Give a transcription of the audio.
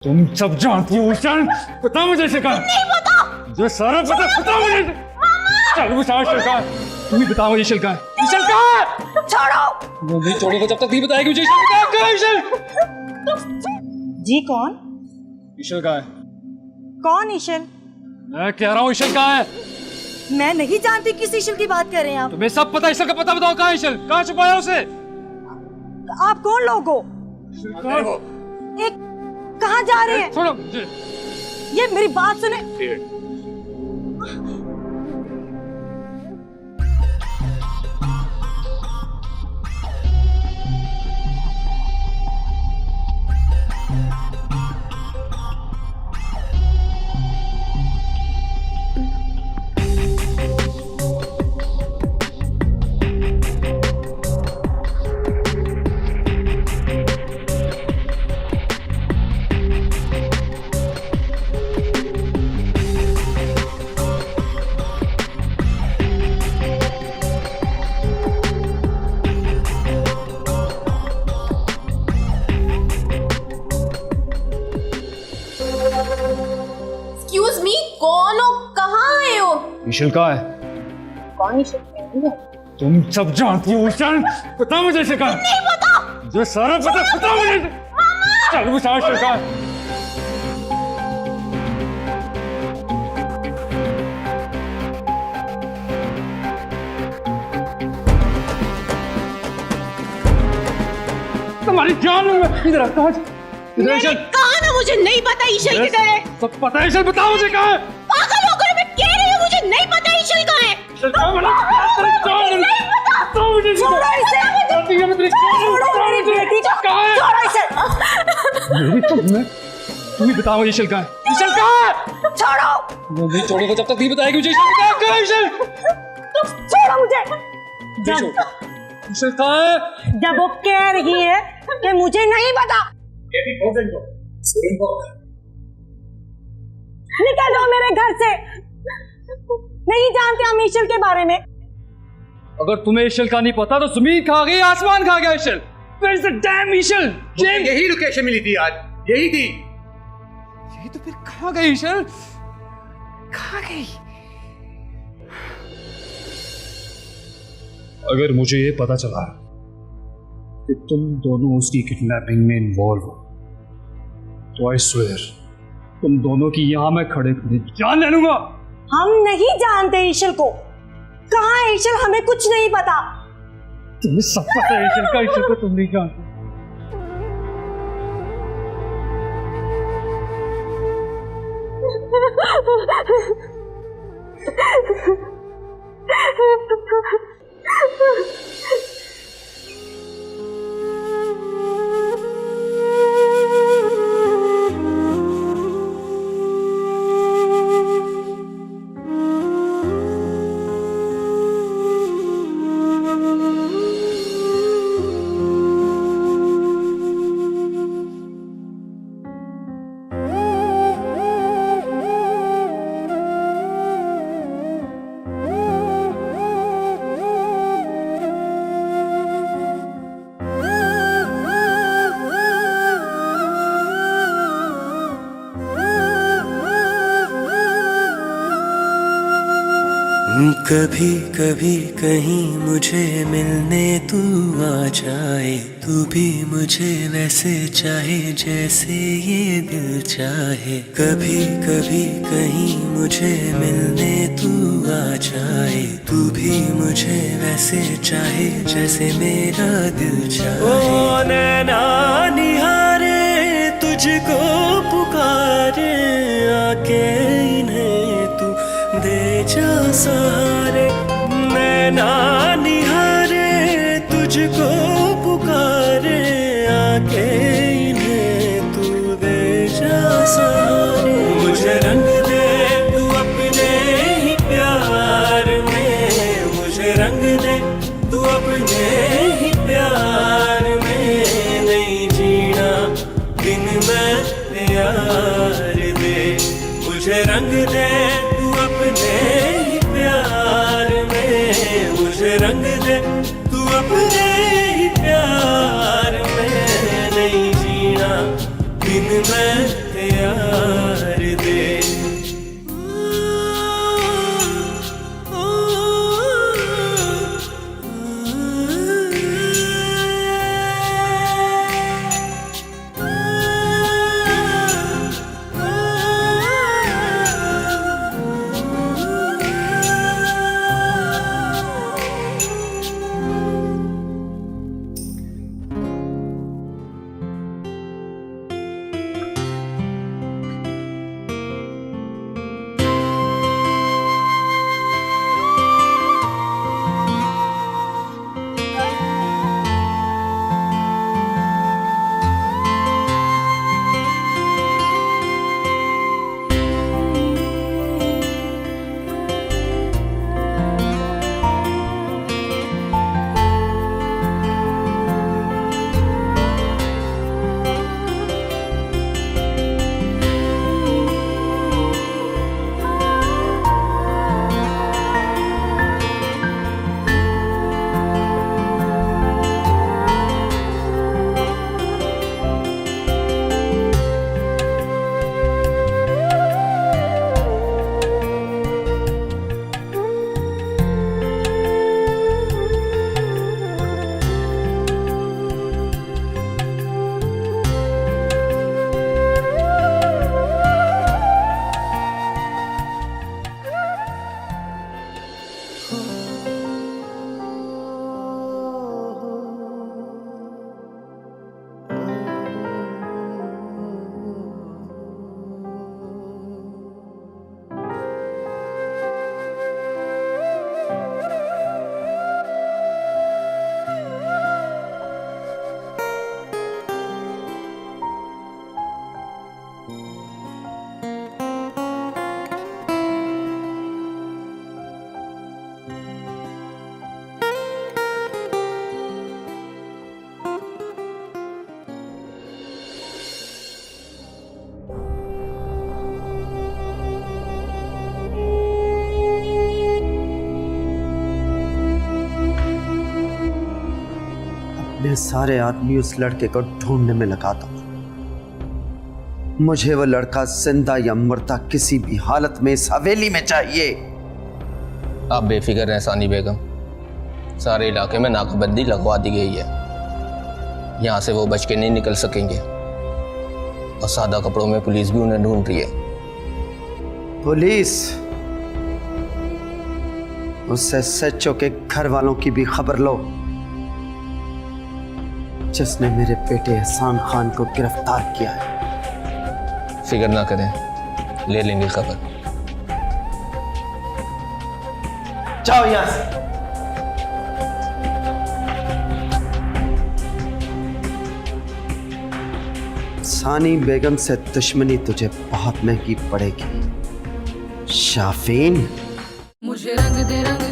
तुम सब जानती हो ईशान, बता मुझे शिकार। नहीं पता। मुझे सारा पता, बता मुझे। चल वो सारा शिकार, तुम ही बताओ ये शिकार। ईशल कहाँ है? छोड़ो। वो नहीं छोड़ूंगा जब तक नहीं बताएगी मुझे। ईशल कहाँ है? ईशल जी कौन? ईशल कहाँ है? कौन ईशल? मैं कह रहा हूँ ईशल कहाँ है? मैं नहीं जानती किस ईशल की बात कर रहे हैं आप। तुम्हें सब पता, ईशल का पता बताओ कहाँ है ईशल? कहाँ छुपाया उसे? आप कौन लोग हो? एक कहाँ जा रहे हैं? छोड़ो मुझे। ये मेरी बात सुने। एक्सक्यूज मी, कौन हो? कहाँ आए हो? ईशल कहाँ है? कौन ईशल? तुम सब जानती हो ईशान, बता मुझे शिकार। नहीं पता। मुझे सारा पता, बता मुझे। चल वो सारा शिकार। तुम्हारी जान लूंगा। इधर आ, कहाँ है? इधर ईशल। कहाँ ना, मुझे नहीं पता ईशल किधर है। सब पता है ईशल, बताओ मुझे कहाँ है? पागल हो गए, मैं कह रही हूँ मुझे नहीं पता ईशल कहाँ है। ईशल कहाँ है? तेरी जान लूंगा। नहीं पता। बताओ मुझे। छोड़ो इसे। जानती है मैं तेरी जान लूंगा। छोड़ो मेरी बेटी को। कहाँ है? छोड़ो इसे। मेरी तो मैं, तुम ही बताओ ईशल कहाँ है? ईशल कहाँ है? छोड़ो। वो नहीं छोड़ूंगा जब तक नहीं बताएगी मुझे। ईशल कहाँ है? ईशल छोड़ो मुझे। ईशल कहाँ है? जब वो कह रही है कि मुझे नहीं पता, निकल जाओ मेरे घर से। नहीं जानते हम ईशल के बारे में। अगर तुम्हें ईशल का नहीं पता तो जमीन खा गई, आसमान खा गया ईशल। Where is the damn ईशल? यही लोकेशन मिली थी आज, यही थी। ये तो फिर कहाँ गई ईशल? कहाँ गई? अगर मुझे ये पता चला कि तुम दोनों उसकी किडनैपिंग में इन्वॉल्व हो तो आई स्वेयर तुम दोनों की यहां मैं खड़े खड़े जान ले लूंगा। हम नहीं जानते ईशल को। कहाँ है ईशल? हमें कुछ नहीं पता। तुम्हें सब पता है ईशल का तुम नहीं जानते। कभी कभी कहीं मुझे मिलने तू आ जाए, तू भी मुझे वैसे चाहे जैसे ये दिल चाहे। कभी कभी कहीं मुझे मिलने तू आ जाए, तू भी मुझे वैसे चाहे जैसे मेरा दिल चाहे। ओ नैना निहारे तुझको पुकारे, आके इन्हें तू दे जा सहारे। नैना निहारे तुझको पुकारे, आके इन्हें तू दे जा सहारे। मुझे रंग दे तू अपने ही प्यार में, मुझे रंग दे तू अपने ही प्यार में। नहीं जीना बिन मैं यार दे, मुझे रंग दे तू अपने ही प्यार में। मुझे रंग दे तू अपने ही प्यार में। नहीं जीना बिन मैं यार दे। मैं सारे आदमी उस लड़के को ढूंढने में लगाता हूं। मुझे वो लड़का जिंदा या मुर्दा किसी भी हालत में इस हवेली में चाहिए। आप बेफिक्र हैं सानी बेगम, सारे इलाके में नाकाबंदी लगवा दी गई है। यहाँ से वो बच के नहीं निकल सकेंगे और सादा कपड़ों में पुलिस भी उन्हें ढूंढ रही है। पुलिस? उससे सच्चों के घर वालों की भी खबर लो, जिसने मेरे बेटे एहसान खान को गिरफ्तार किया है। फिक्र ना करें, ले लेंगे खबर। जाओ यहां से। सानी बेगम से दुश्मनी तुझे बहुत महंगी पड़ेगी शाफीन। मुझे रंग दे रंग